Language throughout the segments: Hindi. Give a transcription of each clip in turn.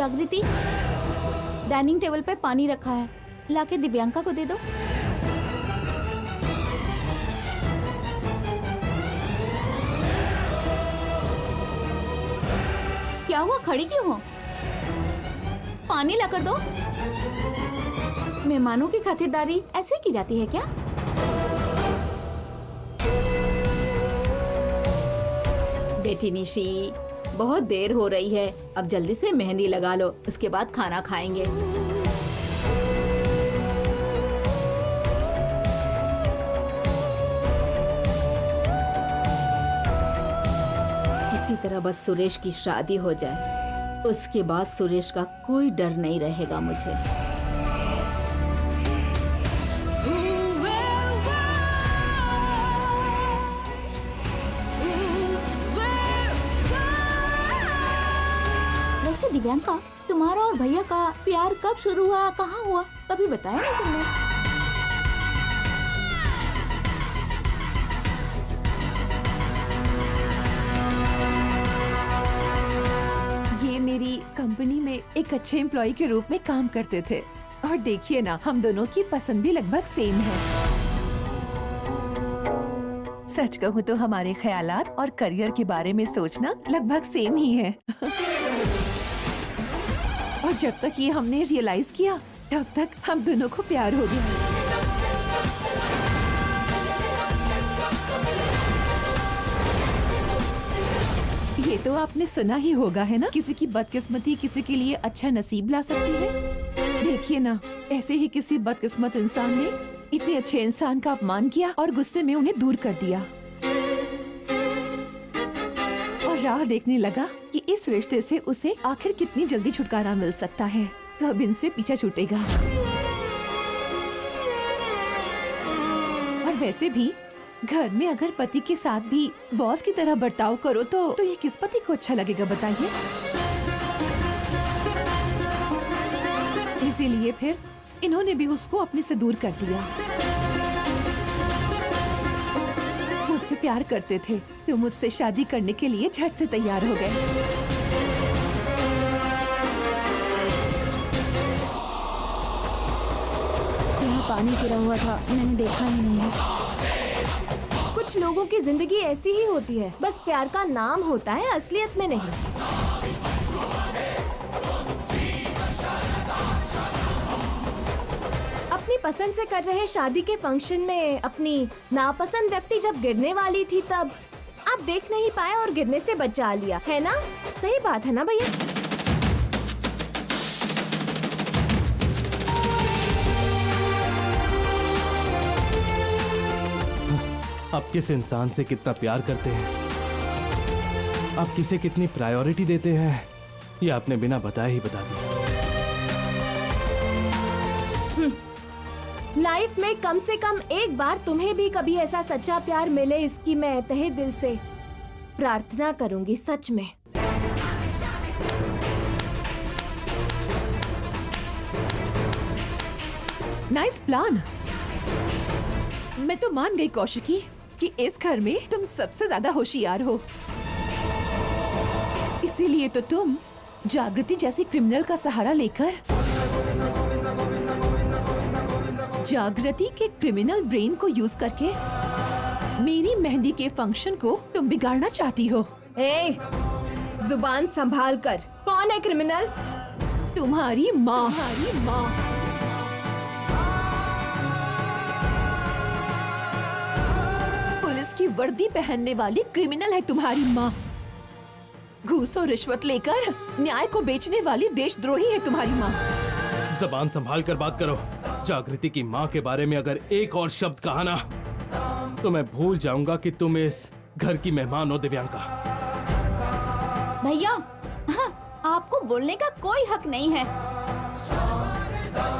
जागृति, डाइनिंग टेबल पे पानी रखा है, लाके दिव्यांका को दे दो। क्या हुआ, खड़ी क्यों हो? पानी लाकर दो। मेहमानों की खातिरदारी ऐसे की जाती है क्या? बेटी निशी, बहुत देर हो रही है, अब जल्दी से मेहंदी लगा लो, उसके बाद खाना खाएंगे। किसी तरह बस सुरेश की शादी हो जाए, उसके बाद सुरेश का कोई डर नहीं रहेगा मुझे। वैसे दिव्यांका, तुम्हारा और भैया का प्यार कब शुरू हुआ, कहाँ हुआ, कभी बताया नहीं तुमने। ये मेरी कंपनी में एक अच्छे एम्प्लॉय के रूप में काम करते थे और देखिए ना, हम दोनों की पसंद भी लगभग सेम है। सच कहूँ तो हमारे ख्यालात और करियर के बारे में सोचना लगभग सेम ही है। और जब तक ये हमने रियलाइज किया, तब तक हम दोनों को प्यार हो गया। ये तो आपने सुना ही होगा, है ना, किसी की बदकिस्मती किसी के लिए अच्छा नसीब ला सकती है। देखिए ना, ऐसे ही किसी बदकिस्मत इंसान ने इतने अच्छे इंसान का अपमान किया और गुस्से में उन्हें दूर कर दिया और राह देखने लगा कि इस रिश्ते से उसे आखिर कितनी जल्दी छुटकारा मिल सकता है, कब इनसे पीछा छूटेगा। और वैसे भी घर में अगर पति के साथ भी बॉस की तरह बर्ताव करो तो ये किस पति को अच्छा लगेगा, बताइए। इसीलिए फिर इन्होंने भी उसको अपने से दूर कर दिया। मुझसे प्यार करते थे तो मुझसे शादी करने के लिए झट से तैयार हो गए। यहाँ पानी गिरा हुआ था, मैंने देखा ही नहीं। कुछ लोगों की जिंदगी ऐसी ही होती है, बस प्यार का नाम होता है, असलियत में नहीं। अपनी पसंद से कर रहे शादी के फंक्शन में अपनी नापसंद व्यक्ति जब गिरने वाली थी, तब आप देख नहीं पाए और गिरने से बचा लिया, है ना? सही बात है ना भैया? आप किस इंसान से कितना प्यार करते हैं, आप किसे कितनी प्रायोरिटी देते हैं, ये आपने बिना बताए ही बता दिया। लाइफ में कम से कम एक बार तुम्हें भी कभी ऐसा सच्चा प्यार मिले, इसकी मैं तहे दिल से प्रार्थना करूंगी, सच में। Nice plan. मैं तो मान गई कौशिकी कि इस घर में तुम सबसे ज्यादा होशियार हो, इसीलिए तो तुम जागृति जैसी क्रिमिनल का सहारा लेकर जागृति के क्रिमिनल ब्रेन को यूज करके मेरी मेहंदी के फंक्शन को तुम बिगाड़ना चाहती हो। ए, जुबान संभाल कर। कौन है क्रिमिनल? तुम्हारी माँ। पुलिस की वर्दी पहनने वाली क्रिमिनल है तुम्हारी माँ। घूस और रिश्वत लेकर न्याय को बेचने वाली देशद्रोही है तुम्हारी माँ। जबान संभाल कर बात करो। जागृति की माँ के बारे में अगर एक और शब्द कहा ना, तो मैं भूल जाऊंगा कि तुम इस घर की मेहमान हो, दिव्यांका। भैया, हाँ, आपको बोलने का कोई हक नहीं है।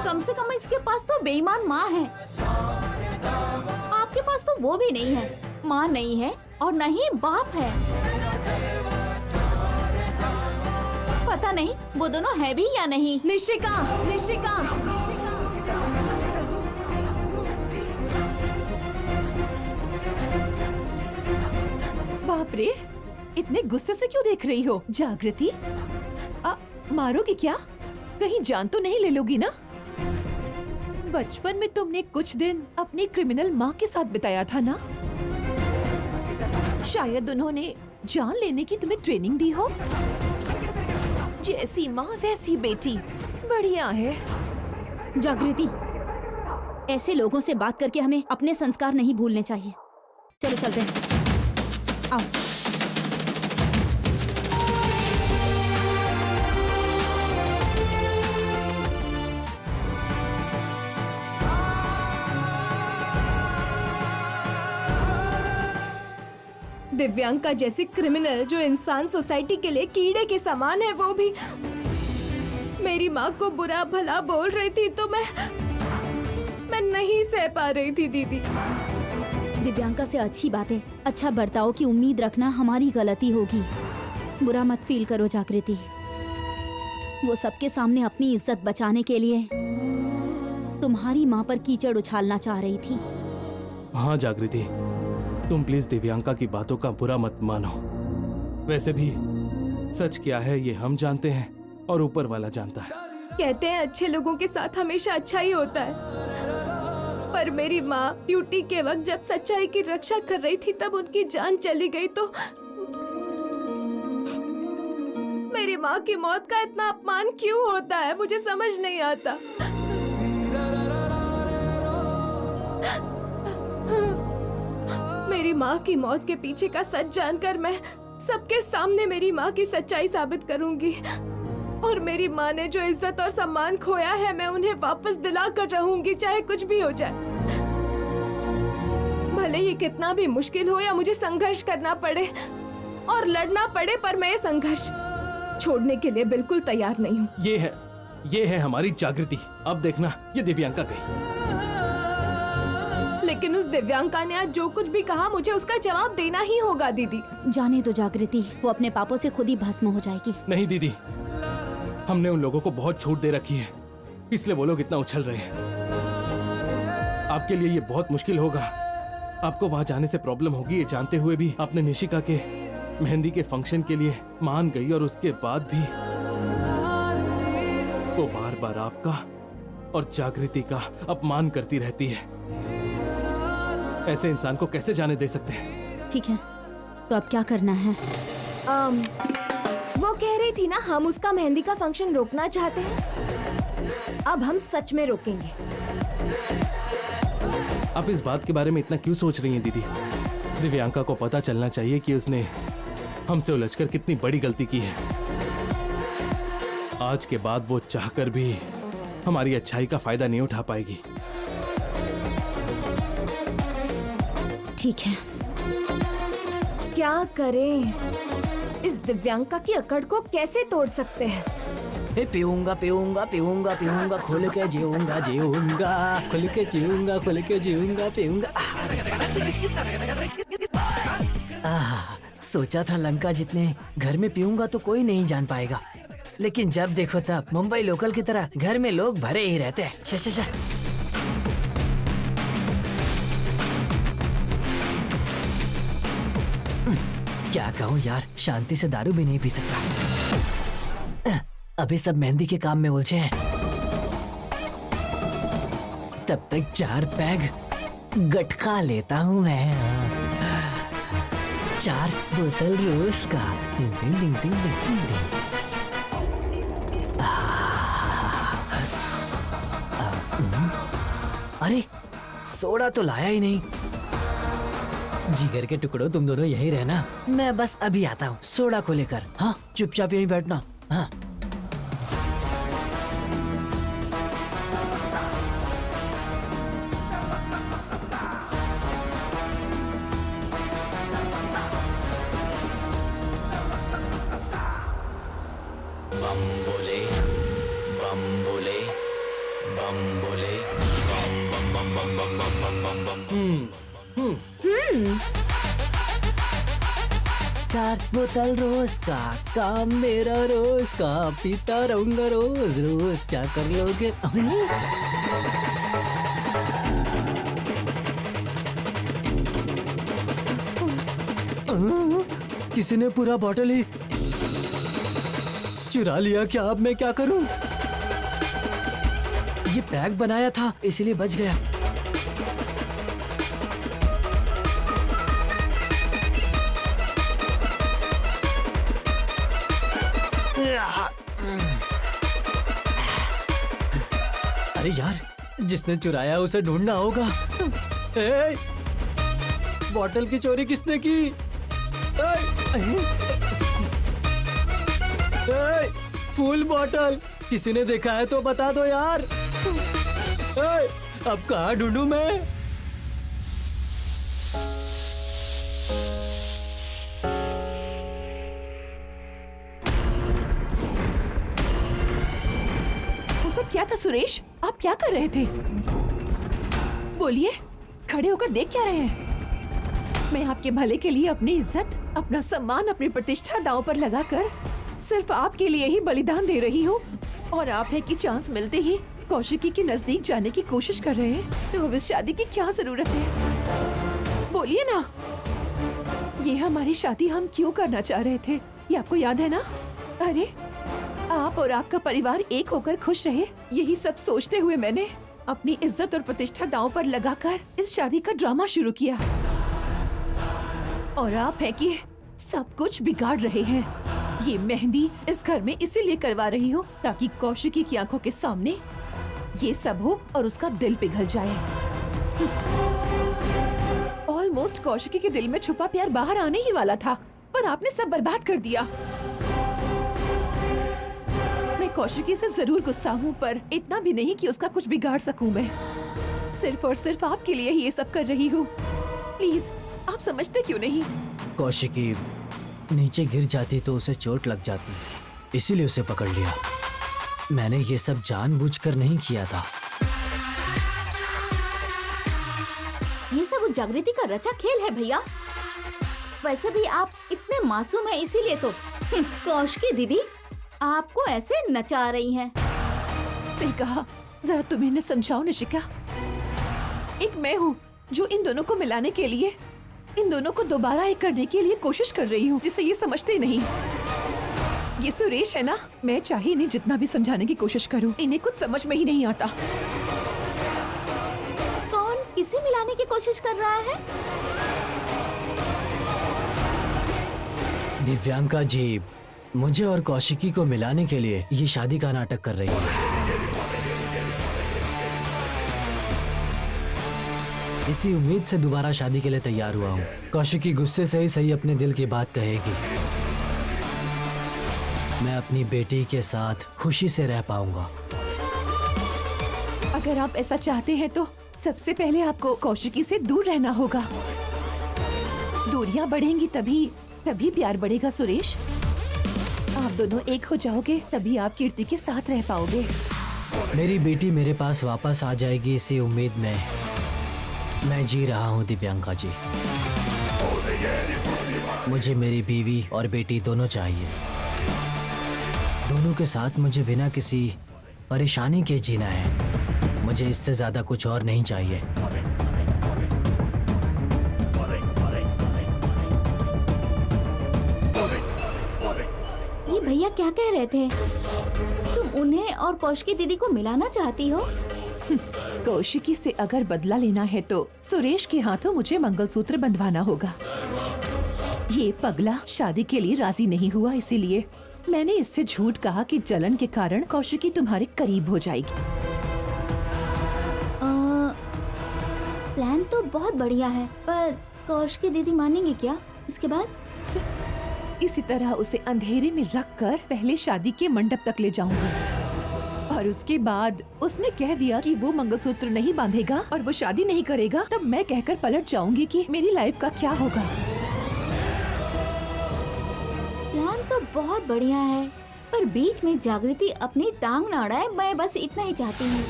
कम से कम इसके पास तो बेईमान माँ है, आपके पास तो वो भी नहीं है। माँ नहीं है और न ही बाप है। पता नहीं वो दोनों है भी या नहीं। निशिका, निशिका, निशिका। बाप रे, इतने गुस्से से क्यों देख रही हो जागृति? मारोगी क्या? कहीं जान तो नहीं ले लोगी ना? बचपन में तुमने कुछ दिन अपनी क्रिमिनल माँ के साथ बिताया था ना? शायद उन्होंने जान लेने की तुम्हें ट्रेनिंग दी हो। जैसी माँ वैसी बेटी, बढ़िया है। जागृति, ऐसे लोगों से बात करके हमें अपने संस्कार नहीं भूलने चाहिए। चलो चलते हैं, आओ। दिव्यांका जैसी क्रिमिनल जो इंसान सोसाइटी के लिए कीड़े के समान है, वो भी मेरी माँ को बुरा भला बोल रही थी तो मैं नहीं सह पा रही थी दीदी। दिव्यांका से अच्छी बातें, अच्छा बर्ताव की उम्मीद रखना हमारी गलती होगी। बुरा मत फील करो जागृति। वो सबके सामने अपनी इज्जत बचाने के लिए तुम्हारी माँ पर कीचड़ उछालना चाह रही थी। हाँ जागृति, तुम प्लीज दिव्यांका की बातों का बुरा मत मानो। वैसे भी सच क्या है ये हम जानते हैं और ऊपर वाला जानता है। कहते हैं अच्छे लोगों के साथ हमेशा अच्छा ही होता है, पर मेरी माँ ड्यूटी के वक्त जब सच्चाई की रक्षा कर रही थी तब उनकी जान चली गई तो मेरी माँ की मौत का इतना अपमान क्यों होता है, मुझे समझ नहीं आता। मेरी माँ की मौत के पीछे का सच जानकर मैं सबके सामने मेरी माँ की सच्चाई साबित करूंगी और मेरी माँ ने जो इज्जत और सम्मान खोया है मैं उन्हें वापस दिला कर रहूंगी, चाहे कुछ भी हो जाए। भले ही कितना भी मुश्किल हो या मुझे संघर्ष करना पड़े और लड़ना पड़े, पर मैं ये संघर्ष छोड़ने के लिए बिल्कुल तैयार नहीं हूँ। ये है हमारी जागृति। अब देखना ये दिव्यांका गई। लेकिन उस दिव्यांका ने आज जो कुछ भी कहा मुझे उसका जवाब देना ही होगा दीदी। जाने दो जागृति, वो अपने पापों से खुद ही भस्म हो जाएगी। नहीं दीदी, हमने उन लोगों को बहुत छूट दे रखी है, इसलिए वो लोग इतना उछल रहे हैं। आपके लिए ये बहुत मुश्किल होगा, आपको वहां जाने से प्रॉब्लम होगी, ये जानते हुए भी आपने निशिका के मेहंदी के फंक्शन के लिए मान गई और उसके बाद भी वो बार बार आपका और जागृति का अपमान करती रहती है। ऐसे इंसान को कैसे जाने दे सकते हैं? ठीक है, तो अब क्या करना है? वो कह रही थी ना हम उसका मेहंदी का फंक्शन रोकना चाहते हैं। अब हम सच में रोकेंगे। आप इस बात के बारे में इतना क्यों सोच रही हैं दीदी? दिव्यांका को पता चलना चाहिए कि उसने हमसे उलझकर कितनी बड़ी गलती की है। आज के बाद वो चाहकर भी हमारी अच्छाई का फायदा नहीं उठा पाएगी। ठीक है, क्या करें? इस दिव्यांका की अकड़ को कैसे तोड़ सकते हैं? पीऊंगा पीऊंगा पीऊंगा पीऊंगा, खुल के जीऊंगा जीऊंगा, खुल के जीऊंगा खुल के जीऊंगा पीऊंगा। सोचा था लंका जितने घर में पीऊंगा तो कोई नहीं जान पाएगा, लेकिन जब देखो तब मुंबई लोकल की तरह घर में लोग भरे ही रहते हैं। श क्या कहूँ यार, शांति से दारू भी नहीं पी सकता। अभी सब मेहंदी के काम में उलझे हैं। तब तक 4 पैग गटखा लेता हूँ मैं। 4 बोतल रोज का। डिंग डिंग डिंग डिंग डिंग डिंग। अरे सोडा तो लाया ही नहीं। जिगर के टुकड़ों, तुम दोनों यही रहना, मैं बस अभी आता हूँ सोडा को लेकर। हाँ, चुपचाप यहीं बैठना। हाँ। बम बोले बम बोले बम बोले बम बम बम बम बम बम बम बम बम। 4 बोतल रोज का, काम मेरा रोज का, पीता रहूंगा रोज रोज, क्या कर लोगे? किसी ने पूरा बॉटल ही चुरा लिया क्या? अब मैं क्या करूं? ये पैक बनाया था इसलिए बच गया। अरे यार, जिसने चुराया उसे ढूंढना होगा। ए, बॉटल की चोरी किसने की? फुल बॉटल किसी ने देखा है तो बता दो यार। अब कहाँ ढूंढूं मैं? वो सब क्या था सुरेश? आप क्या कर रहे थे? बोलिए, खड़े होकर देख क्या रहे हैं? मैं आपके भले के लिए अपनी इज्जत, अपना सम्मान, अपनी प्रतिष्ठा दांव पर लगाकर सिर्फ आपके लिए ही बलिदान दे रही हूँ, और आप है कि चांस मिलते ही कौशिकी के नजदीक जाने की कोशिश कर रहे हैं। तो अब इस शादी की क्या जरूरत है? बोलिए ना। ये हमारी शादी हम क्यों करना चाह रहे थे, ये आपको याद है ना? अरे, आप और आपका परिवार एक होकर खुश रहे, यही सब सोचते हुए मैंने अपनी इज्जत और प्रतिष्ठा दांव पर लगाकर इस शादी का ड्रामा शुरू किया। और आप है कि सब कुछ बिगाड़ रहे हैं। ये मेहंदी इस घर में इसीलिए करवा रही हूँ ताकि कौशिकी की आंखों के सामने ये सब हो और उसका दिल पिघल जाए। ऑलमोस्ट कौशिकी के दिल में छुपा प्यार बाहर आने ही वाला था, पर आपने सब बर्बाद कर दिया। मैं कौशिकी से जरूर गुस्सा हूँ, पर इतना भी नहीं कि उसका कुछ बिगाड़ सकूं मैं। सिर्फ और सिर्फ आपके लिए ही ये सब कर रही हूँ। प्लीज, आप समझते क्यों नहीं? कौशिकी नीचे गिर जाती तो उसे चोट लग जाती, इसीलिए उसे पकड़ लिया। मैंने ये सब जानबूझकर नहीं किया था। ये सब उस जागृति का रचा खेल है भैया। वैसे भी आप इतने मासूम हैं, इसीलिए तो कौशिकी दीदी आपको ऐसे नचा रही हैं। सही कहा, जरा तुम इन्हें समझाओ निशिका। एक मैं हूँ जो इन दोनों को मिलाने के लिए, इन दोनों को दोबारा एक करने के लिए कोशिश कर रही हूँ, जिसे ये समझते नहीं। ये सुरेश है ना, मैं चाहे इन्हें जितना भी समझाने की कोशिश करूँ, इन्हें कुछ समझ में ही नहीं आता। कौन किसे मिलाने की कोशिश कर रहा है? दिव्यांका जी मुझे और कौशिकी को मिलाने के लिए ये शादी का नाटक कर रही है। इसी उम्मीद से दोबारा शादी के लिए तैयार हुआ हूँ। कौशिकी गुस्से से ही सही अपने दिल की बात कहेगी। मैं अपनी बेटी के साथ खुशी से रह पाऊंगा। अगर आप ऐसा चाहते हैं तो सबसे पहले आपको कौशिकी से दूर रहना होगा। दूरियां बढ़ेंगी तभी प्यार बढ़ेगा सुरेश। आप दोनों एक हो जाओगे तभी आप कीर्ति के साथ रह पाओगे। मेरी बेटी मेरे पास वापस आ जाएगी, इसी उम्मीद में मैं जी रहा हूँ दिव्यांका जी। मुझे मेरी बीवी और बेटी दोनों चाहिए। दोनों के साथ मुझे बिना किसी परेशानी के जीना है। मुझे इससे ज्यादा कुछ और नहीं चाहिए। ये भैया क्या कह रहे थे? तुम उन्हें और कौशिकी दीदी को मिलाना चाहती हो? कौशिकी से अगर बदला लेना है तो सुरेश के हाथों मुझे मंगलसूत्र बंधवाना होगा। ये पगला शादी के लिए राजी नहीं हुआ, इसीलिए मैंने इससे झूठ कहा कि जलन के कारण कौशिकी तुम्हारे करीब हो जाएगी। प्लान तो बहुत बढ़िया है, पर कौशिकी दीदी मानेंगी क्या? इसके बाद इसी तरह उसे अंधेरे में रखकर पहले शादी के मंडप तक ले जाऊंगी, और उसके बाद उसने कह दिया कि वो मंगलसूत्र नहीं बांधेगा और वो शादी नहीं करेगा, तब मैं कहकर पलट जाऊंगी कि मेरी लाइफ का क्या होगा। प्लान तो बहुत बढ़िया है, पर बीच में जागृति अपनी टांग ना अड़ाए, मैं बस इतना ही चाहती हूँ।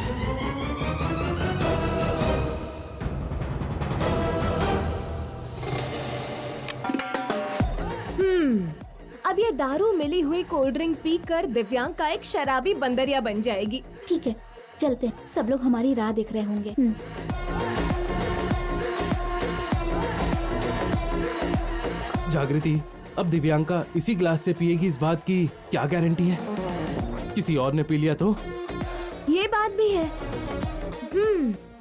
अब ये दारू मिली हुई कोल्ड ड्रिंक पीकर दिव्यांका एक शराबी बंदरिया बन जाएगी। ठीक है, चलते हैं। सब लोग हमारी राह देख रहे होंगे। जागृति, अब दिव्यांका इसी ग्लास से पिएगी, इस बात की क्या गारंटी है? किसी और ने पी लिया तो? ये बात भी है।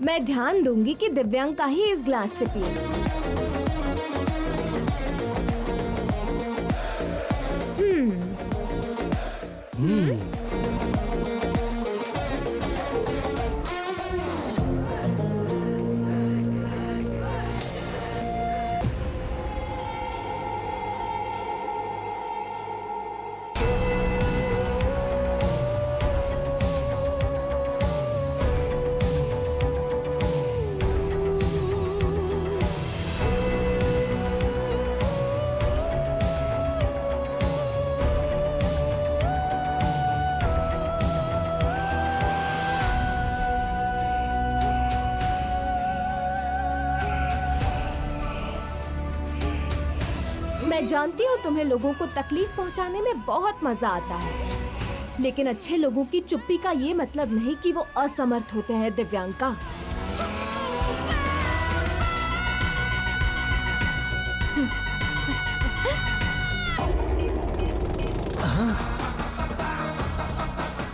मैं ध्यान दूंगी कि दिव्यांका ही इस ग्लास से पिए। मैं जानती हूँ तुम्हें लोगों को तकलीफ पहुँचाने में बहुत मजा आता है, लेकिन अच्छे लोगों की चुप्पी का ये मतलब नहीं कि वो असमर्थ होते हैं। दिव्यांका,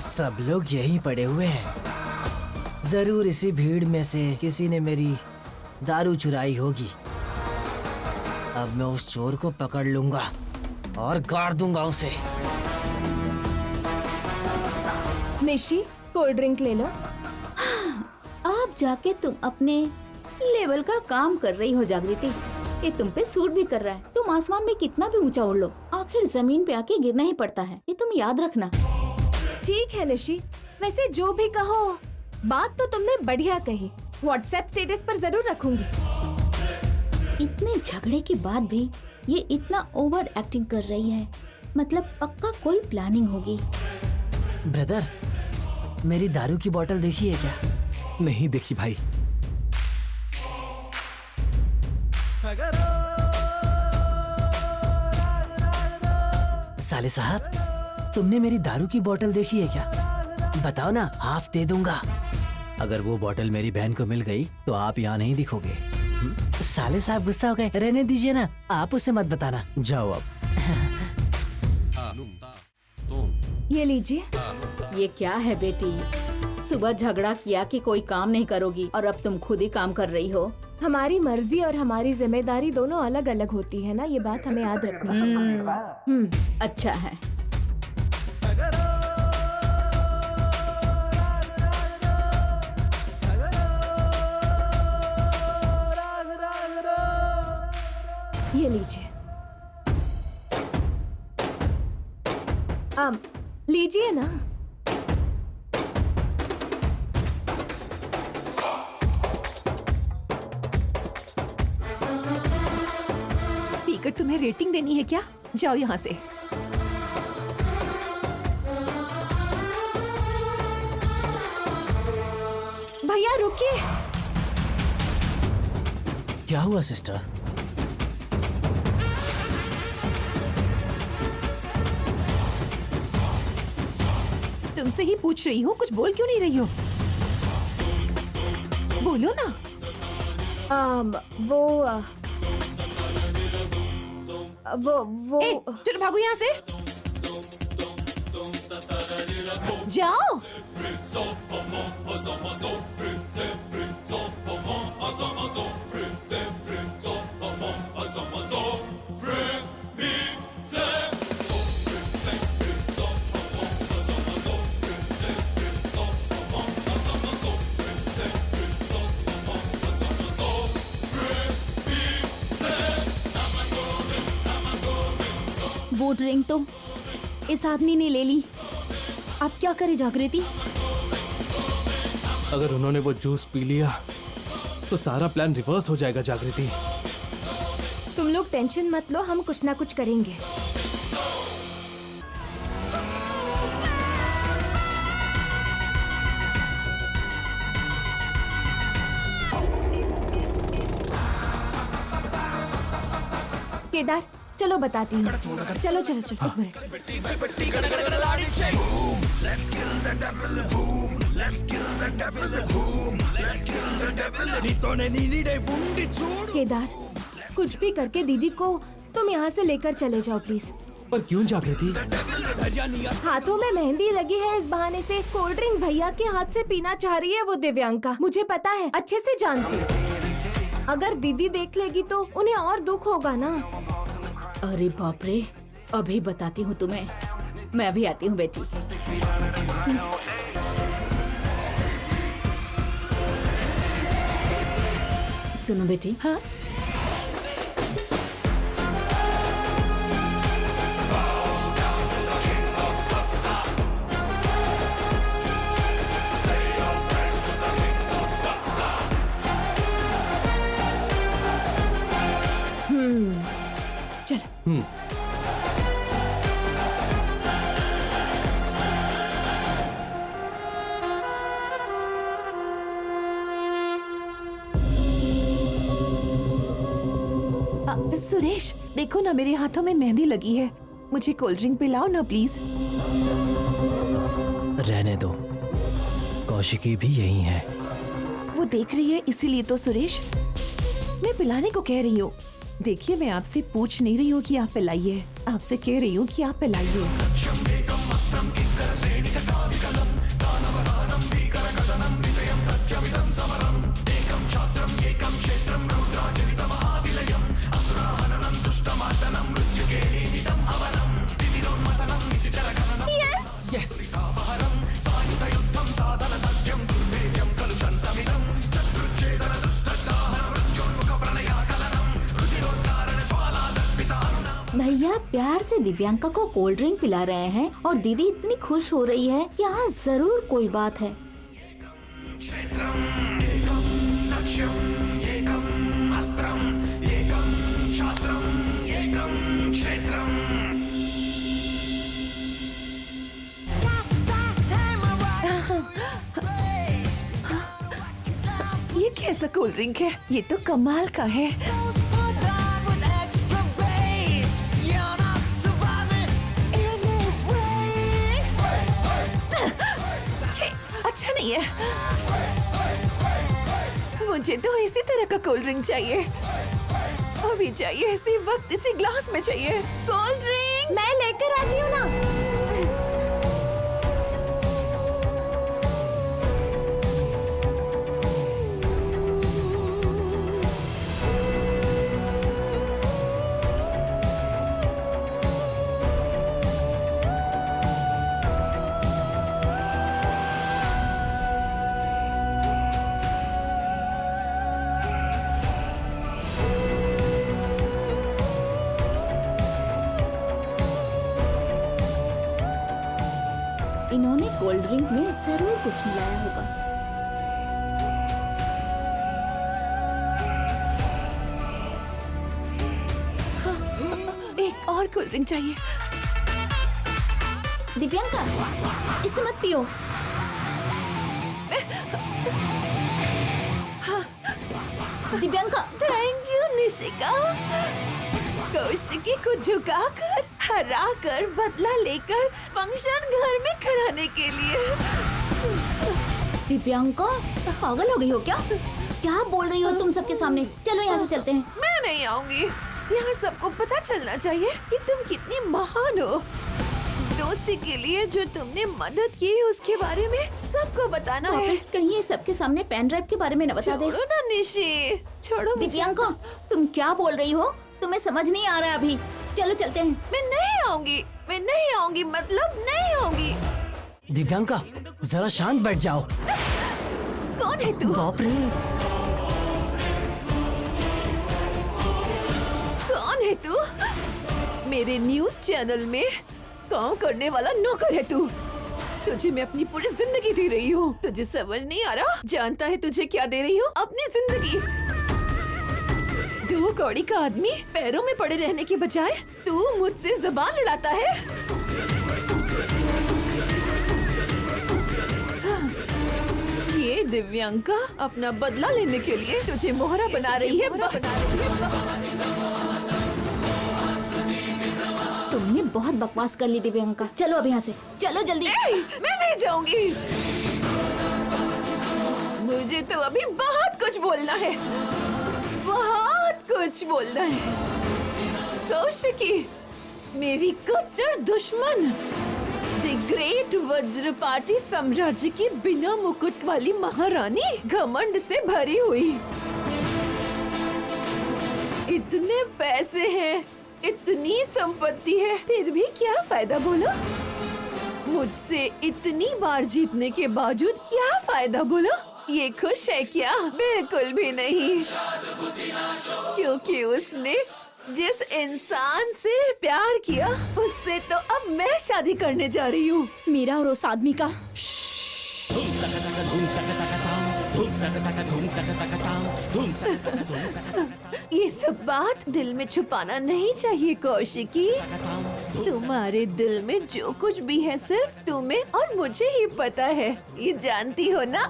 सब लोग यहीं पड़े हुए हैं। जरूर इसी भीड़ में से किसी ने मेरी दारू चुराई होगी। अब मैं उस चोर को पकड़ लूंगा और गाड़ दूंगा उसे। निशी, कोल्ड ड्रिंक ले लो। आप जाके तुम अपने लेवल का काम कर रही हो जागृति। ये तुम पे सूट भी कर रहा है। तुम आसमान में कितना भी ऊंचा उड़ लो, आखिर जमीन पे आके गिरना ही पड़ता है। ये तुम याद रखना। ठीक है निशी, वैसे जो भी कहो, बात तो तुमने बढ़िया कही। व्हाट्सएप स्टेटस पर जरूर रखूंगी। इतने झगड़े के बाद भी ये इतना ओवर एक्टिंग कर रही है, मतलब पक्का कोई प्लानिंग होगी। ब्रदर, मेरी दारू की बोतल देखी है क्या? नहीं देखी भाई। साले साहब, तुमने मेरी दारू की बोतल देखी है क्या? बताओ ना, हाफ दे दूंगा। अगर वो बोतल मेरी बहन को मिल गई तो आप यहाँ नहीं दिखोगे। साले साहब गुस्सा हो गए, रहने दीजिए ना, आप उसे मत बताना। जाओ अब। ये लीजिए। ये क्या है बेटी? सुबह झगड़ा किया कि कोई काम नहीं करोगी और अब तुम खुद ही काम कर रही हो। हमारी मर्जी और हमारी जिम्मेदारी दोनों अलग अलग होती है ना, ये बात हमें याद रखनी चाहिए। अच्छा है। ये लीजिए। लीजिए ना। पीकर तुम्हें रेटिंग देनी है क्या? जाओ यहाँ से। भैया रुकिए। क्या हुआ सिस्टर? तुमसे ही पूछ रही हूँ, कुछ बोल क्यों नहीं रही हो? बोलो ना। वो ए, चलो भागो यहाँ से। जाओ। वो ड्रिंक तो इस आदमी ने ले ली। अब क्या करे जागृति? अगर उन्होंने वो जूस पी लिया तो सारा प्लान रिवर्स हो जाएगा जागृति। तुम लोग टेंशन मत लो, हम कुछ ना कुछ करेंगे। केदार, चलो बताती हूँ। चलो चलो चलो, एक मिनट। केदार, कुछ भी करके दीदी को तुम यहाँ से लेकर चले जाओ प्लीज। पर क्यों जागृति? हाथों में मेहंदी लगी है, इस बहाने से कोल्ड ड्रिंक भैया के हाथ से पीना चाह रही है वो दिव्यांका। मुझे पता है, अच्छे से जानती। अगर दीदी देख लेगी तो उन्हें और दुख होगा ना। अरे बाप रे, अभी बताती हूँ तुम्हें। मैं अभी आती हूँ बेटी। सुनो बेटी, हाँ चल। सुरेश, देखो ना मेरे हाथों में मेहंदी लगी है। मुझे कोल्ड ड्रिंक पिलाओ ना प्लीज। रहने दो, कौशिकी भी यही है। वो देख रही है इसीलिए तो सुरेश, मैं पिलाने को कह रही हूँ। देखिए, मैं आपसे पूछ नहीं रही हूँ कि आप पिलाइए, आपसे कह रही हूँ कि आप पिलाइए। यस। भैया प्यार से दिव्यांका को कोल्ड ड्रिंक पिला रहे हैं और दीदी इतनी खुश हो रही है। यहाँ जरूर कोई बात है। ये कैसा कोल्ड ड्रिंक है? ये तो कमाल का है। अच्छा नहीं है। मुझे तो इसी तरह का कोल्ड ड्रिंक चाहिए, अभी चाहिए, इसी वक्त इसी ग्लास में चाहिए कोल्ड ड्रिंक। मैं लेकर आती हूँ ना। इन्होंने कोल्ड ड्रिंक में जरूर कुछ मिलाया होगा। एक और कोल्ड ड्रिंक चाहिए। दिव्यांका, इसे मत पियो। Divyanka, thank you Nishika. कौशिकी को झुकाकर, हराकर, बदला लेकर फंक्शन घर में कराने के लिए। दिव्यांका पागल हो गई हो क्या? क्या बोल रही हो तुम सबके सामने? चलो यहाँ से चलते हैं। मैं नहीं आऊंगी। यहाँ सबको पता चलना चाहिए कि तुम कितनी महान हो। दोस्ती के लिए जो तुमने मदद की उसके बारे में सबको बताना है। कहीं ये सबके सामने पेन ड्राइव के बारे में न बता दे। छोड़ो ना निशी, छोड़ो मुझे। दिव्यांका, तुम क्या बोल रही हो? तुम्हें समझ नहीं आ रहा अभी। चलो चलते हैं। मैं नहीं आऊंगी, मैं नहीं आऊंगी, मतलब नहीं आऊंगी। दिव्यांका, जरा शांत बैठ जाओ। कौन है तू? बाप रे, कौन है तू? मेरे न्यूज चैनल में काम करने वाला नौकर है तू। तुझे मैं अपनी पूरी जिंदगी दे रही हूँ, तुझे समझ नहीं आ रहा? जानता है तुझे क्या दे रही हूँ? अपनी जिंदगी। 2 कौड़ी का आदमी पैरों में पड़े रहने के बजाय तू मुझसे जुबान लड़ाता है। ये दिव्यांका अपना बदला लेने के लिए तुझे मोहरा बना रही है। बस। तुमने बहुत बकवास कर ली दिव्यांका। चलो अब यहाँ से, चलो जल्दी। मैं नहीं जाऊंगी। मुझे तो अभी बहुत कुछ बोलना है, बहुत कुछ बोलना है। कौशिकी, मेरी कट्टर दुश्मन, द ग्रेट वज्रपाटी साम्राज्य की बिना मुकुट वाली महारानी, घमंड से भरी हुई। इतने पैसे हैं, इतनी संपत्ति है, फिर भी क्या फायदा बोलो? मुझसे इतनी बार जीतने के बावजूद क्या फायदा बोलो? ये खुश है क्या? बिल्कुल भी नहीं, क्योंकि उसने जिस इंसान से प्यार किया उससे तो अब मैं शादी करने जा रही हूँ। मेरा और उस आदमी का ये सब बात दिल में छुपाना नहीं चाहिए कौशिकी। तुम्हारे दिल में जो कुछ भी है सिर्फ तुम्हें और मुझे ही पता है, ये जानती हो ना?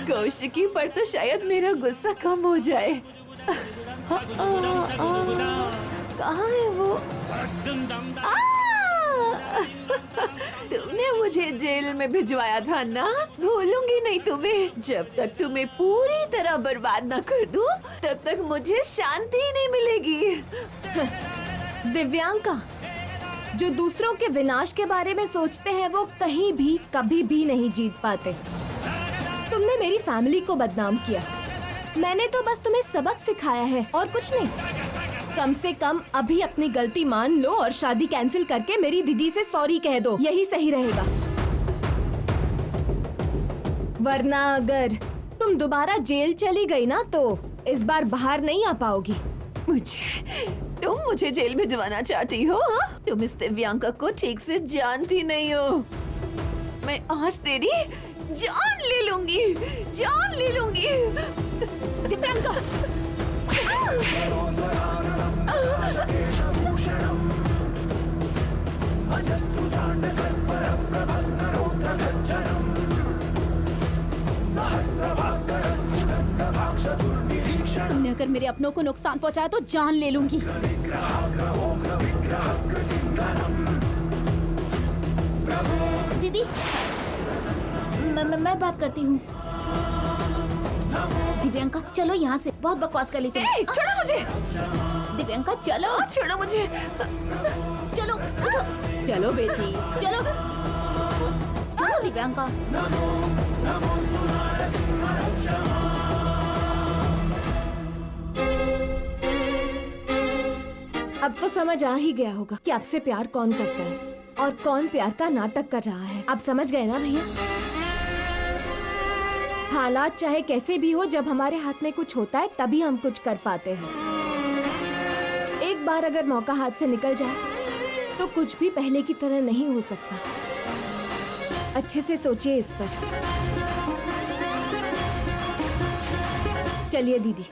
कौशिकी पर तो शायद मेरा गुस्सा कम हो जाए। कहाँ है वो? तुमने मुझे जेल में भिजवाया था ना? भूलूंगी नहीं तुम्हें। जब तक तुम्हें पूरी तरह बर्बाद न कर दूं, तब तक मुझे शांति ही नहीं मिलेगी। दिव्यांका, जो दूसरों के विनाश के बारे में सोचते हैं वो कहीं भी कभी भी नहीं जीत पाते। तुमने मेरी फैमिली को बदनाम किया, मैंने तो बस तुम्हें सबक सिखाया है और कुछ नहीं। कम से कम अभी अपनी गलती मान लो और शादी कैंसिल करके मेरी दीदी से सॉरी कह दो, यही सही रहेगा। वरना अगर तुम दोबारा जेल चली गई ना तो इस बार बाहर नहीं आ पाओगी। तुम मुझे जेल भिजवाना चाहती हो? हाँ? तुम इस दिव्यांका को ठीक से जानती नहीं हो। मैं आज तेरी जान ले लूंगी, जान ले लूंगी। दिव्यांका, तुमने अगर मेरे अपनों को नुकसान पहुंचाया तो जान ले लूंगी। दीदी, मैं बात करती हूँ। दिव्यांका चलो यहाँ से, बहुत बकवास कर ली तुमने। छोड़ो मुझे। दिव्यांका चलो, छोड़ो मुझे। चलो चलो चलो बेटी, चलो चलो दिव्यांका। अब तो समझ आ ही गया होगा कि आपसे प्यार कौन करता है और कौन प्यार का नाटक कर रहा है। आप समझ गए ना भैया? हालात चाहे कैसे भी हो, जब हमारे हाथ में कुछ होता है तभी हम कुछ कर पाते हैं। एक बार अगर मौका हाथ से निकल जाए तो कुछ भी पहले की तरह नहीं हो सकता। अच्छे से सोचिए इस पर। चलिए दीदी।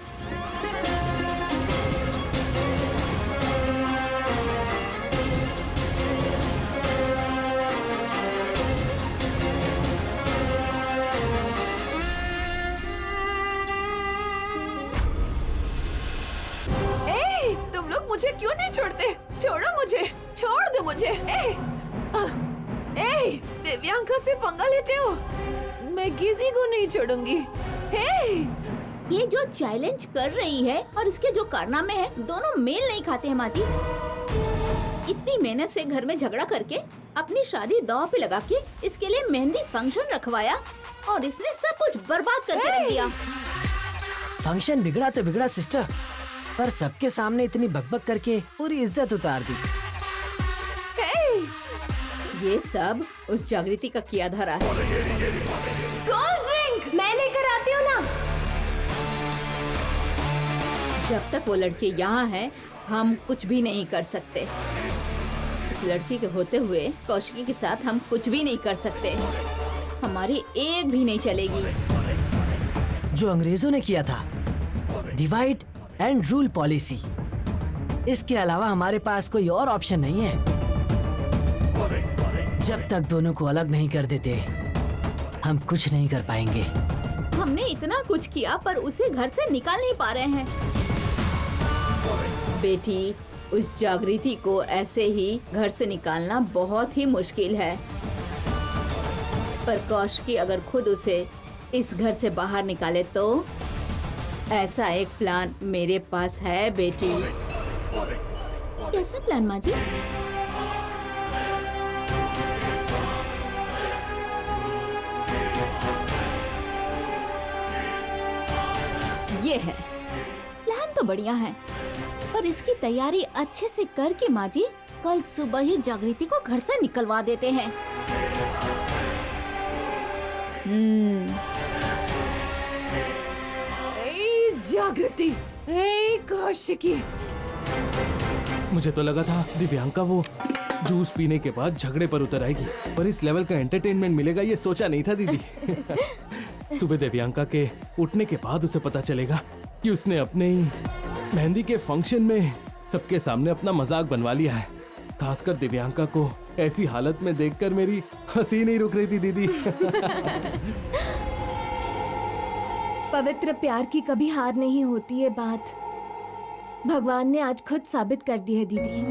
तुम लोग मुझे क्यों नहीं छोड़ते? छोड़ो मुझे, छोड़ दो मुझे। दिव्यांका से पंगा लेते हो? मैं किसी को नहीं छोड़ूंगी। ये जो चैलेंज कर रही है और इसके जो कारनामे हैं, दोनों मेल नहीं खाते हैं माँ जी। इतनी मेहनत से घर में झगड़ा करके अपनी शादी दांव पे लगा के इसके लिए मेहंदी फंक्शन रखवाया और इसने सब कुछ बर्बाद करके रख दिया। फंक्शन बिगड़ा तो बिगड़ा सिस्टर, पर सबके सामने इतनी बकबक करके पूरी इज्जत उतार दी। ये सब उस जागृति का किया धरा है। कोल्ड ड्रिंक मैं लेकर आती हूँ ना। जब तक वो लड़की यहाँ है हम कुछ भी नहीं कर सकते। इस लड़की के होते हुए कौशिकी के साथ हम कुछ भी नहीं कर सकते। हमारी एक भी नहीं चलेगी। जो अंग्रेजों ने किया था, डिवाइड एंड रूल पॉलिसी, इसके अलावा हमारे पास कोई और ऑप्शन नहीं है। जब तक दोनों को अलग नहीं कर देते हम कुछ नहीं कर पाएंगे। हमने इतना कुछ किया पर उसे घर से निकाल नहीं पा रहे हैं। बेटी, उस जागृति को ऐसे ही घर से निकालना बहुत ही मुश्किल है। पर कौशिकी अगर खुद उसे इस घर से बाहर निकाले तो ऐसा एक प्लान मेरे पास है बेटी। कैसा प्लान माँ जी? ये है प्लान तो बढ़िया है, पर इसकी तैयारी अच्छे से करके माँ जी कल सुबह ही जागृति को घर से निकलवा देते हैं। ए जागृति, ए कौशिकी, मुझे तो लगा था दिव्यांका वो जूस पीने के बाद झगड़े पर उतर आएगी, पर इस लेवल का एंटरटेनमेंट मिलेगा ये सोचा नहीं था दीदी। सुबह दिव्यांका के उठने के बाद उसे पता चलेगा कि उसने अपने ही मेहंदी के फंक्शन में सबके सामने अपना मजाक बनवा लिया है। खासकर दिव्यांका को ऐसी हालत में देखकर मेरी हंसी नहीं रुक रही थी दीदी। पवित्र प्यार की कभी हार नहीं होती, ये बात भगवान ने आज खुद साबित कर दी है दीदी।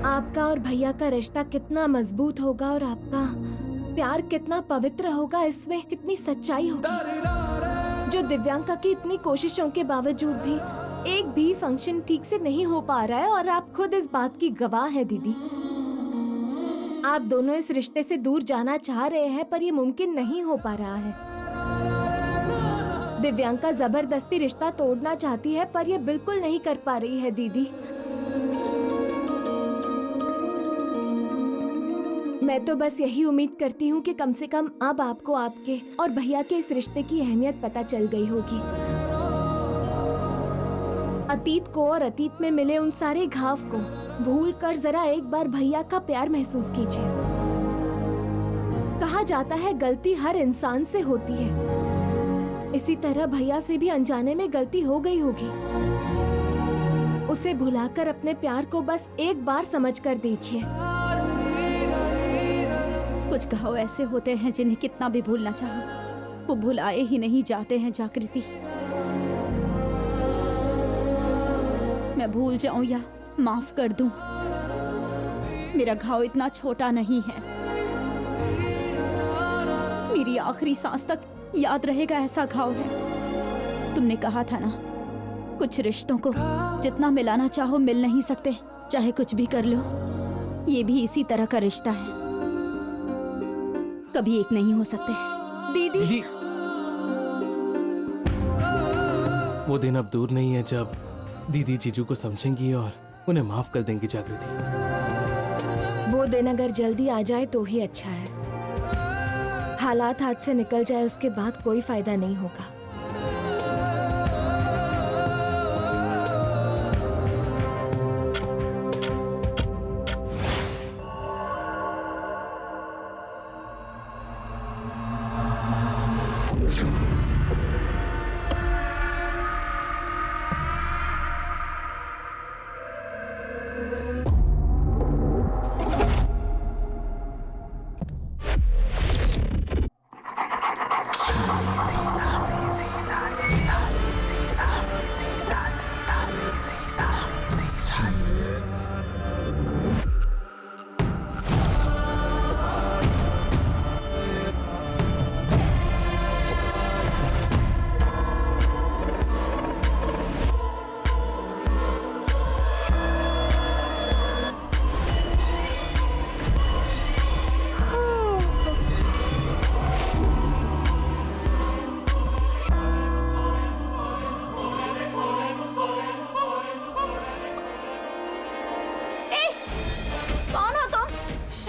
आपका और भैया का रिश्ता कितना मजबूत होगा और आपका प्यार कितना पवित्र होगा, इसमें कितनी सच्चाई होगी। जो दिव्यांका की इतनी कोशिशों के बावजूद भी एक भी फंक्शन ठीक से नहीं हो पा रहा है और आप खुद इस बात की गवाह है दीदी। आप दोनों इस रिश्ते से दूर जाना चाह रहे हैं पर ये मुमकिन नहीं हो पा रहा है। दिव्यांका जबरदस्ती रिश्ता तोड़ना चाहती है पर ये बिल्कुल नहीं कर पा रही है दीदी। मैं तो बस यही उम्मीद करती हूँ कि कम से कम अब आपको आपके और भैया के इस रिश्ते की अहमियत पता चल गई होगी। अतीत को और अतीत में मिले उन सारे घाव को भूलकर जरा एक बार भैया का प्यार महसूस कीजिए। कहा जाता है गलती हर इंसान से होती है, इसी तरह भैया से भी अनजाने में गलती हो गई होगी। उसे भुलाकर अपने प्यार को बस एक बार समझकर देखिए। कुछ घाव ऐसे होते हैं जिन्हें कितना भी भूलना चाहो वो भुलाए ही नहीं जाते हैं जागृति। मैं भूल जाऊं या माफ कर दूं, मेरा घाव इतना छोटा नहीं है। मेरी आखिरी सांस तक याद रहेगा ऐसा घाव है। तुमने कहा था ना, कुछ रिश्तों को जितना मिलाना चाहो मिल नहीं सकते, चाहे कुछ भी कर लो। ये भी इसी तरह का रिश्ता है, कभी एक नहीं हो सकते। दीदी, दीदी, वो दिन अब दूर नहीं है जब दीदी जीजू को समझेंगी और उन्हें माफ कर देंगी जागृति। वो दिन अगर जल्दी आ जाए तो ही अच्छा है। हालात हाथ से निकल जाए उसके बाद कोई फायदा नहीं होगा।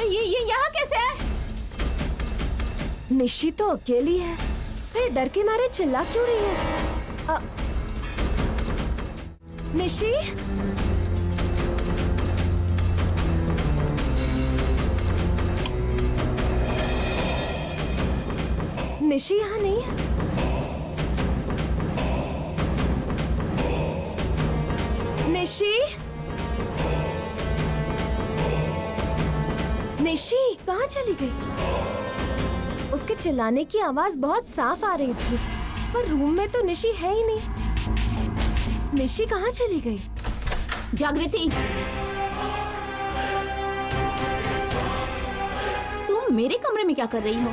ये यहाँ कैसे है? निशी तो अकेली है, फिर डर के मारे चिल्ला क्यों रही है? निशी, निशी यहाँ नहीं है। निशी, निशी कहाँ चली गई? उसके चिल्लाने की आवाज बहुत साफ आ रही थी, पर रूम में तो निशी है ही नहीं। निशी कहाँ चली गई? जागृति, तुम तुम मेरे कमरे में क्या कर रही हो?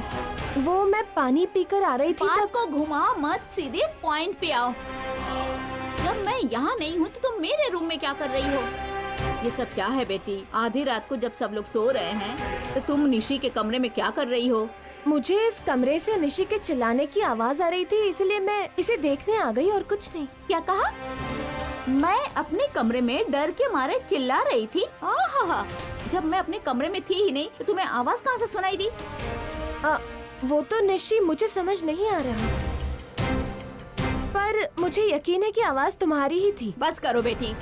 वो मैं पानी पीकर आ रही थी बात को घुमा मत, सीधे पॉइंट पे आओ। जब मैं यहाँ नहीं हूँ तो तुम मेरे रूम में क्या कर रही हो? ये सब क्या है बेटी? आधी रात को जब सब लोग सो रहे हैं तो तुम निशी के कमरे में क्या कर रही हो? मुझे इस कमरे से निशी के चिल्लाने की आवाज आ रही थी, इसलिए मैं इसे देखने आ गई और कुछ नहीं। क्या कहा? मैं अपने कमरे में डर के मारे चिल्ला रही थी? आहा, जब मैं अपने कमरे में थी ही नहीं तो तुम्हें आवाज कहाँ से सुनाई दी? वो तो निशी मुझे समझ नहीं आ रहा, पर मुझे यकीन है कि आवाज तुम्हारी ही थी। बस करो बेटी,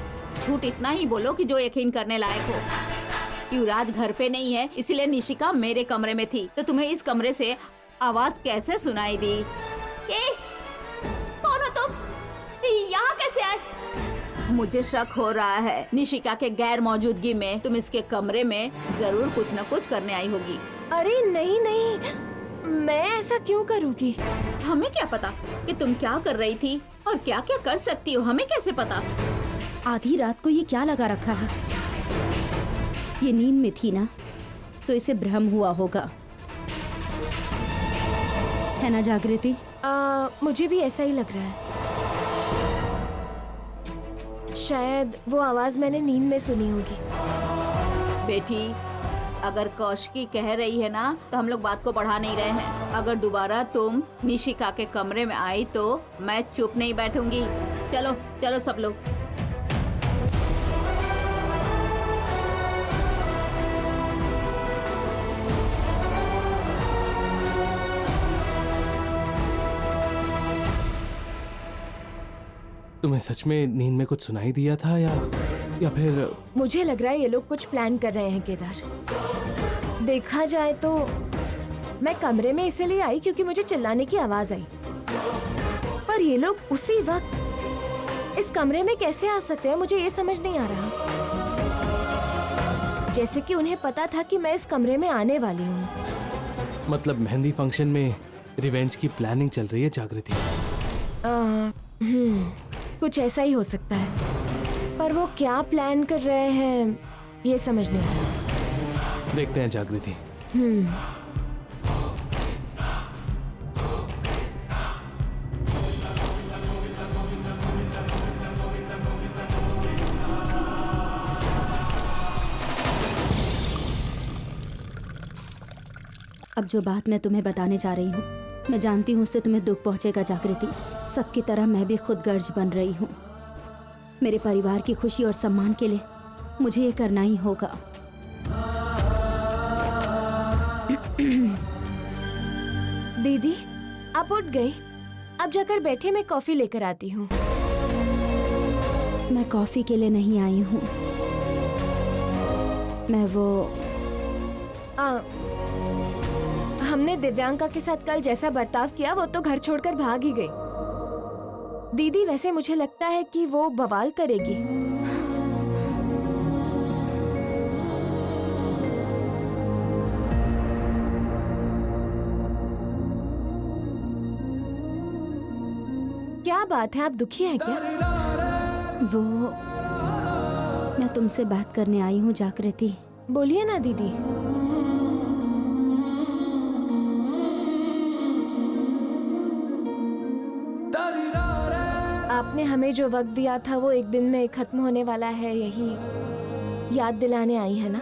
झूठ इतना ही बोलो कि जो यकीन करने लायक हो। युवराज घर पे नहीं है, इसलिए निशिका मेरे कमरे में थी, तो तुम्हें इस कमरे से आवाज कैसे सुनाई दी? कौन हो तुम? यहाँ कैसे आए? मुझे शक हो रहा है निशिका के गैर मौजूदगी में तुम इसके कमरे में जरूर कुछ न कुछ करने आई होगी। अरे नहीं नहीं, मैं ऐसा क्यों करूँगी? हमें क्या पता कि तुम क्या कर रही थी और क्या क्या कर सकती हो, हमें कैसे पता? आधी रात को ये क्या लगा रखा है? ये नींद में थी ना, तो इसे भ्रम हुआ होगा, है ना जागृति? मुझे भी ऐसा ही लग रहा है। शायद वो आवाज मैंने नींद में सुनी होगी। बेटी, अगर कौशिकी कह रही है ना तो हम लोग बात को बढ़ा नहीं रहे हैं। अगर दोबारा तुम निशिका के कमरे में आई तो मैं चुप नहीं बैठूंगी। चलो चलो सब लोग। तुम्हें सच में नींद में कुछ सुनाई दिया था या फिर? मुझे लग रहा है ये लोग कुछ प्लान कर रहे हैं केदार। देखा जाए तो मैं कमरे में इसीलिए आई क्योंकि मुझे चिल्लाने की आवाज आई, पर ये लोग उसी वक्त इस कमरे में कैसे आ सकते हैं, मुझे ये समझ नहीं आ रहा। जैसे कि उन्हें पता था कि मैं इस कमरे में आने वाली हूँ। मतलब मेहंदी फंक्शन में रिवेंज की प्लानिंग चल रही है जागृति। कुछ ऐसा ही हो सकता है, पर वो क्या प्लान कर रहे हैं ये समझ नहीं आ रहा। देखते हैं जागृति। अब जो बात मैं तुम्हें बताने जा रही हूँ, मैं जानती हूँ उससे तुम्हें दुख पहुँचेगा जागृति। सबकी तरह मैं भी खुद गर्ज बन रही हूँ। मेरे परिवार की खुशी और सम्मान के लिए मुझे ये करना ही होगा। दीदी, आप उठ गई? अब जाकर बैठे, मैं कॉफी लेकर आती हूँ। मैं कॉफी के लिए नहीं आई हूँ, मैं वो हमने दिव्यांका के साथ कल जैसा बर्ताव किया वो तो घर छोड़कर भाग ही गई। दीदी, वैसे मुझे लगता है कि वो बवाल करेगी। क्या बात है, आप दुखी हैं क्या? वो मैं तुमसे बात करने आई हूँ जागृति। बोलिए ना दीदी। आपने हमें जो वक्त दिया था वो एक दिन में खत्म होने वाला है, यही याद दिलाने आई है ना?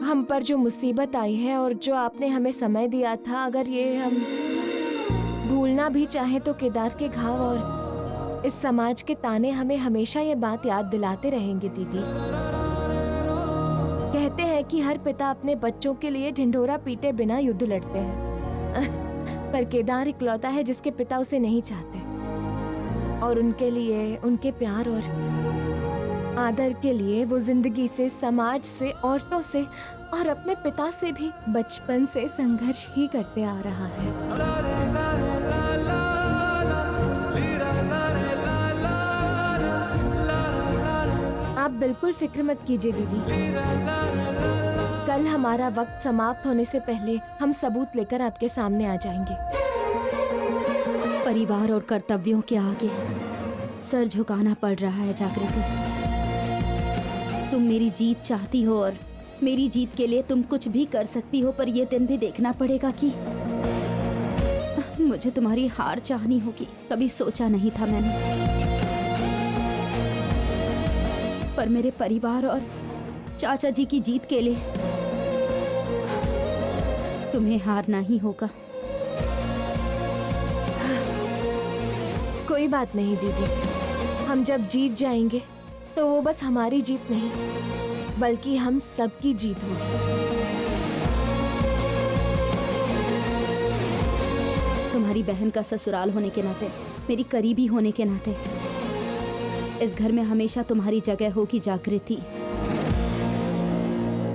हम पर जो मुसीबत आई है और जो आपने हमें समय दिया था, अगर ये हम भूलना भी चाहें तो केदार के घाव और इस समाज के ताने हमें हमेशा ये बात याद दिलाते रहेंगे दीदी। कहते हैं कि हर पिता अपने बच्चों के लिए ढिंढोरा पीटे बिना युद्ध लड़ते हैं, पर केदार इकलौता है जिसके पिता उसे नहीं चाहते, और उनके लिए, उनके प्यार और आदर के लिए वो जिंदगी से, समाज से, औरतों से और अपने पिता से भी बचपन से संघर्ष ही करते आ रहा है। आप बिल्कुल फिक्र मत कीजिए दीदी, कल हमारा वक्त समाप्त होने से पहले हम सबूत लेकर आपके सामने आ जाएंगे। परिवार और कर्तव्यों के आगे सर झुकाना पड़ रहा है जागृति। तुम मेरी जीत चाहती हो और मेरी जीत के लिए तुम कुछ भी कर सकती हो, पर ये दिन भी देखना पड़ेगा कि मुझे तुम्हारी हार चाहनी होगी। कभी सोचा नहीं था मैंने, पर मेरे परिवार और चाचा जी की जीत के लिए तुम्हें हारना ही होगा। कोई बात नहीं दीदी, हम जब जीत जाएंगे तो वो बस हमारी जीत नहीं बल्कि हम सबकी जीत होगी। तुम्हारी बहन का ससुराल होने के नाते, मेरी करीबी होने के नाते, इस घर में हमेशा तुम्हारी जगह होगी जागृति।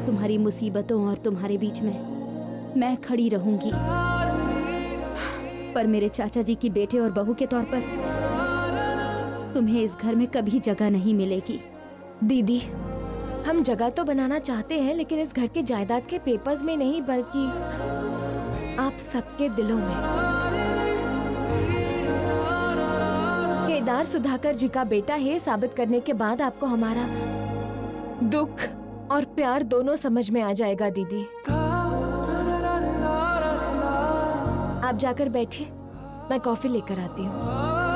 तुम्हारी मुसीबतों और तुम्हारे बीच में मैं खड़ी रहूंगी, पर मेरे चाचा जी की बेटे और बहू के तौर पर तुम्हें इस घर में कभी जगह नहीं मिलेगी। दीदी, हम जगह तो बनाना चाहते हैं, लेकिन इस घर के जायदाद के पेपर्स में नहीं बल्कि आप सबके दिलों में। केदार सुधाकर जी का बेटा है साबित करने के बाद आपको हमारा दुख और प्यार दोनों समझ में आ जाएगा दीदी। आप जाकर बैठिए, मैं कॉफी लेकर आती हूँ।